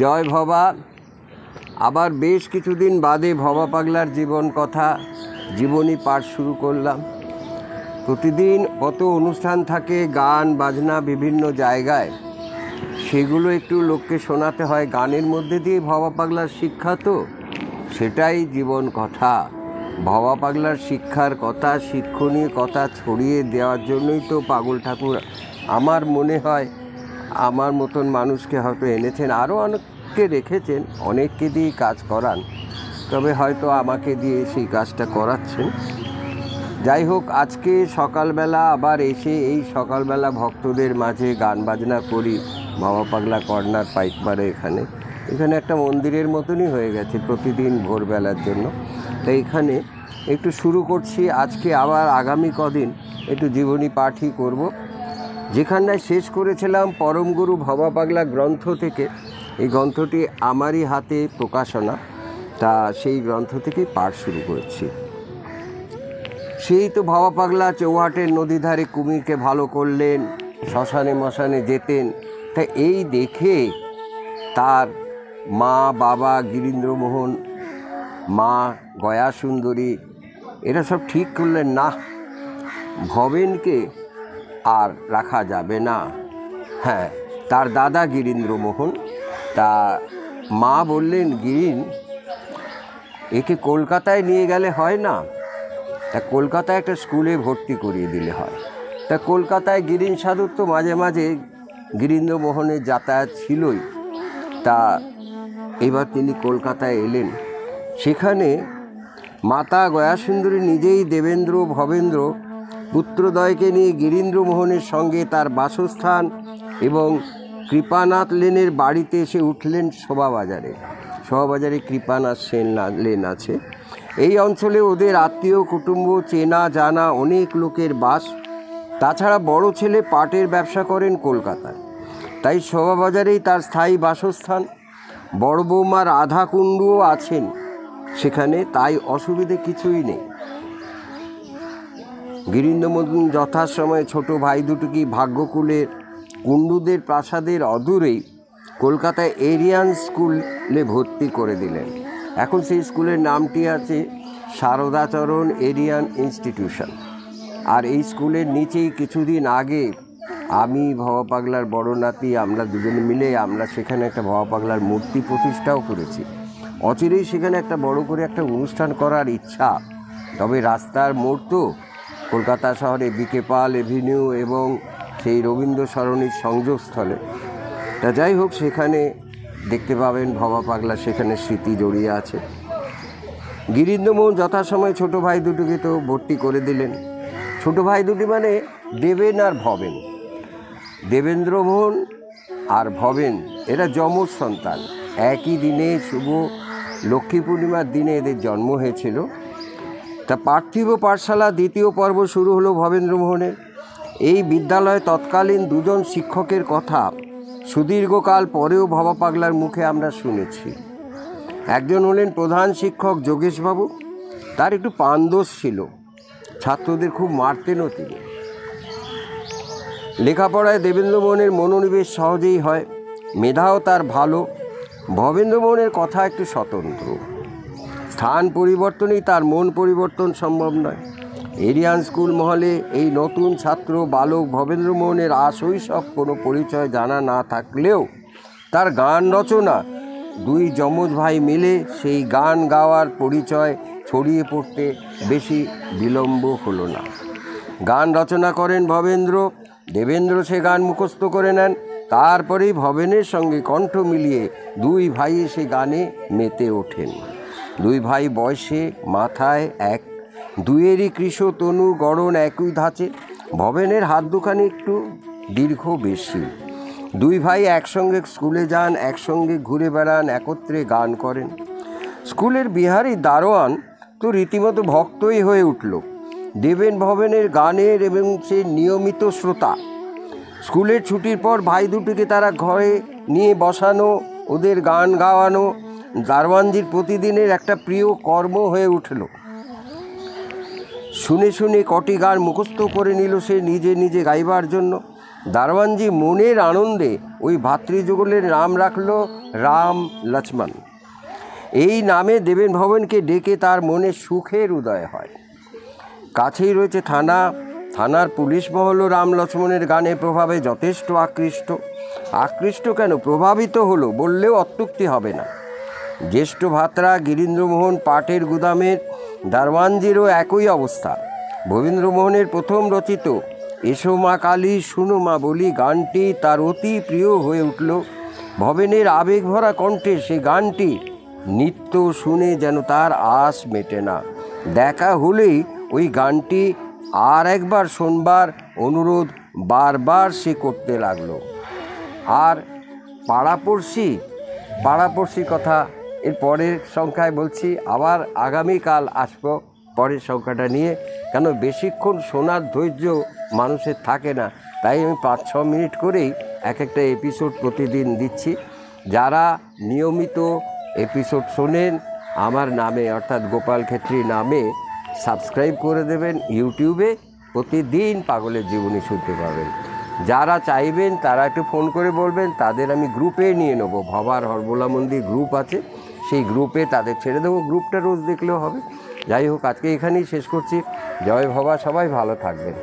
জয় ভবা। আবার বেশ কিছুদিন বাদে ভবা পাগলার জীবন কথা, জীবনী পাঠ শুরু করলাম। প্রতিদিন কত অনুষ্ঠান থাকে, গান বাজনা বিভিন্ন জায়গায়, সেগুলো একটু লোককে শোনাতে হয়। গানের মধ্যে দিয়ে ভবা পাগলার শিক্ষা, তো সেটাই জীবন কথা। ভবা পাগলার শিক্ষার কথা, শিক্ষণীয় কথা ছড়িয়ে দেওয়ার জন্যই তো পাগল ঠাকুর আমার মনে হয় আমার মতন মানুষকে হয়তো এনেছেন, আরও অনেককে রেখেছেন, অনেককে দিয়েই কাজ করান, তবে হয়তো আমাকে দিয়ে সেই কাজটা করাচ্ছেন। যাই হোক, আজকে সকালবেলা আবার এসে এই সকালবেলা ভক্তদের মাঝে গান বাজনা করি। ভবা পাগলা কর্নার পাইকমারে এখানে একটা মন্দিরের মতনই হয়ে গেছে প্রতিদিন ভোরবেলার জন্য। তাই এখানে একটু শুরু করছি। আজকে আবার আগামী কদিন একটু জীবনী পাঠই করব। যেখানটায় শেষ করেছিলাম পরমগুরু ভবা পাগলা গ্রন্থ থেকে, এই গ্রন্থটি আমারই হাতে প্রকাশনা, তা সেই গ্রন্থ থেকেই পাঠ শুরু করেছি। সেই তো ভবা পাগলা চৌহাটের নদী ধারে কুমিরকে ভালো করলেন, শ্মশানে মশানে যেতেন। তা এই দেখে তার মা, বাবা গিরীন্দ্রমোহন, মা গয়া সুন্দরী, এরা সব ঠিক করলেন না, ভবেনকে আর রাখা যাবে না। হ্যাঁ, তার দাদা গিরীন্দ্রমোহন, তা মা বললেন, গিরিন, একে কলকাতায় নিয়ে গেলে হয় না? তা কলকাতায় একটা স্কুলে ভর্তি করিয়ে দিলে হয়। তা কলকাতায় গিরিন সাধুর তো মাঝে মাঝে গিরীন্দ্রমোহনের যাতায়াত ছিলই। তা এবার তিনি কলকাতায় এলেন। সেখানে মাতা গয়াসুন্দরী নিজেই দেবেন্দ্র ভবেন্দ্র পুত্রদ্বয়কে নিয়ে গিরীন্দ্রমোহনের সঙ্গে তার বাসস্থান এবং কৃপানাথ লেনের বাড়িতে এসে উঠলেন শোভাবাজারে। শোভাবাজারে কৃপানাথ সেন লেন আছে। এই অঞ্চলে ওদের আত্মীয় কুটুম্ব, চেনা জানা অনেক লোকের বাস। তাছাড়া বড় ছেলে পাটের ব্যবসা করেন কলকাতায়, তাই শোভাবাজারেই তার স্থায়ী বাসস্থান। বড় বৌমা রাধাকুণ্ডুও আছেন সেখানে, তাই অসুবিধে কিছুই নেই। গিরীন্দ্রমোহন যথাসময়ে ছোট ভাই দুটোকে ভাগ্যকুলের কুণ্ডুদের প্রাসাদের অদূরেই কলকাতায় এরিয়ান স্কুলে ভর্তি করে দিলেন। এখন সেই স্কুলের নামটি আছে শারদাচরণ এরিয়ান ইনস্টিটিউশন। আর এই স্কুলের নিচেই কিছুদিন আগে আমি, ভবা পাগলার বড় নাতি, আমরা দুজনে মিলে সেখানে একটা ভবা পাগলার মূর্তি প্রতিষ্ঠাও করেছি। অচিরেই সেখানে একটা বড় করে একটা অনুষ্ঠান করার ইচ্ছা, তবে রাস্তার মোড় তো কলকাতা শহরে বিকে পাল এভিনিউ এবং সেই রবীন্দ্র সরণির সংযোগস্থলে। তা যাই হোক, সেখানে দেখতে পাবেন ভবা পাগলা সেখানে স্মৃতি জড়িয়ে আছে। গিরীন্দ্রমোহন যথাসময়ে ছোট ভাই দুটোকে তো ভর্তি করে দিলেন। ছোট ভাই দুটি মানে দেবেন আর ভবেন। দেবেন্দ্রমোহন আর ভবেন এরা যমজ সন্তান। একই দিনে শুভ লক্ষ্মী পূর্ণিমার দিনে এদের জন্ম হয়েছিল। তা পার্থিব পাঠশালা দ্বিতীয় পর্ব শুরু হলো ভবেন্দ্রমোহনের। এই বিদ্যালয়ে তৎকালীন দুজন শিক্ষকের কথা সুদীর্ঘকাল পরেও ভবা পাগলার মুখে আমরা শুনেছি। একজন হলেন প্রধান শিক্ষক যোগেশবাবু। তার একটু পানদোষ ছিল, ছাত্রদের খুব মারতেনও তিনি। লেখাপড়ায় দেবেন্দ্রমোহনের মনোনিবেশ সহজেই হয়, মেধাও তার ভালো। ভবেন্দ্রমোহনের কথা একটু স্বতন্ত্র, স্থান পরিবর্তনেই তার মন পরিবর্তন সম্ভব নয়। এরিয়ান স্কুল মহলে এই নতুন ছাত্র বালক ভবেন্দ্রমোহনের আশৈশব কোনো পরিচয় জানা না থাকলেও তার গান রচনা, দুই যমজ ভাই মিলে সেই গান গাওয়ার পরিচয় ছড়িয়ে পড়তে বেশি বিলম্ব হলো না। গান রচনা করেন ভবেন্দ্র, দেবেন্দ্র সে গান মুখস্থ করে নেন। তারপরেই ভবেনের সঙ্গে কণ্ঠ মিলিয়ে দুই ভাই সে গানে মেতে ওঠেন। দুই ভাই বয়সে মাথায় এক, দুয়েরই কৃশ তনু গড়ন একই ধাঁচে। ভবেনের হাত দুখানি একটু দীর্ঘ বেশি। দুই ভাই একসঙ্গে স্কুলে যান, একসঙ্গে ঘুরে বেড়ান, একত্রে গান করেন। স্কুলের বিহারি দারোয়ান তো রীতিমতো ভক্তই হয়ে উঠল দেবেন ভবেনের গানের এবং সে নিয়মিত শ্রোতা। স্কুলের ছুটির পর ভাই দুটিকে তারা ঘরে নিয়ে বসানো, ওদের গান গাওয়ানো দারোয়ানজির প্রতিদিনের একটা প্রিয় কর্ম হয়ে উঠল। শুনে শুনে কটি গান মুখস্থ করে নিল সে নিজে নিজে গাইবার জন্য। দারোয়ানজি মনের আনন্দে ওই ভাতৃযুগলের নাম রাখল রাম লক্ষ্মণ। এই নামে দেবেন ভবনকে ডেকে তার মনে সুখের উদয় হয়। কাছেই রয়েছে থানা। থানার পুলিশ মহলও রাম লক্ষ্মণের গানের প্রভাবে যথেষ্ট আকৃষ্ট কেন, প্রভাবিত হলো বললেও অত্যুক্তি হবে না। জ্যেষ্ঠ ভাতরা গিরীন্দ্রমোহন পাটের গুদামের দারোয়ানজিরও একই অবস্থা। ভবীন্দ্রমোহনের প্রথম রচিত এসো মা কালী শুনো মা বলি গানটি তার অতি প্রিয় হয়ে উঠল। ভবেনের আবেগভরা কণ্ঠে সে গানটি নিত্য শুনে যেন তার আশ মেটে না। দেখা হলেই ওই গানটি আর একবার শোনবার অনুরোধ বারবার সে করতে লাগলো। আর পাড়াপড়শি কথা এর পরের সংখ্যায় বলছি, আবার আগামীকাল আসবো পরের সংখ্যাটা নিয়ে, কেন বেশিক্ষণ শোনার ধৈর্য মানুষের থাকে না, তাই আমি 5-6 মিনিট করেই একটা এপিসোড প্রতিদিন দিচ্ছি। যারা নিয়মিত এপিসোড শোনেন আমার নামে অর্থাৎ গোপাল খেত্রী নামে সাবস্ক্রাইব করে দেবেন। ইউটিউবে প্রতিদিন পাগলের জীবনী শুনতে পাবেন। যারা চাইবেন তারা একটু ফোন করে বলবেন, তাদের আমি গ্রুপে নিয়ে নেব। ভবার হরবোলা মন্দির গ্রুপ আছে, সেই গ্রুপে তাদের ছেড়ে দেবো। গ্রুপটা রোজ দেখলেও হবে। যাই হোক, আজকে এখানেই শেষ করছি। জয় ভবা, সবাই ভালো থাকবেন।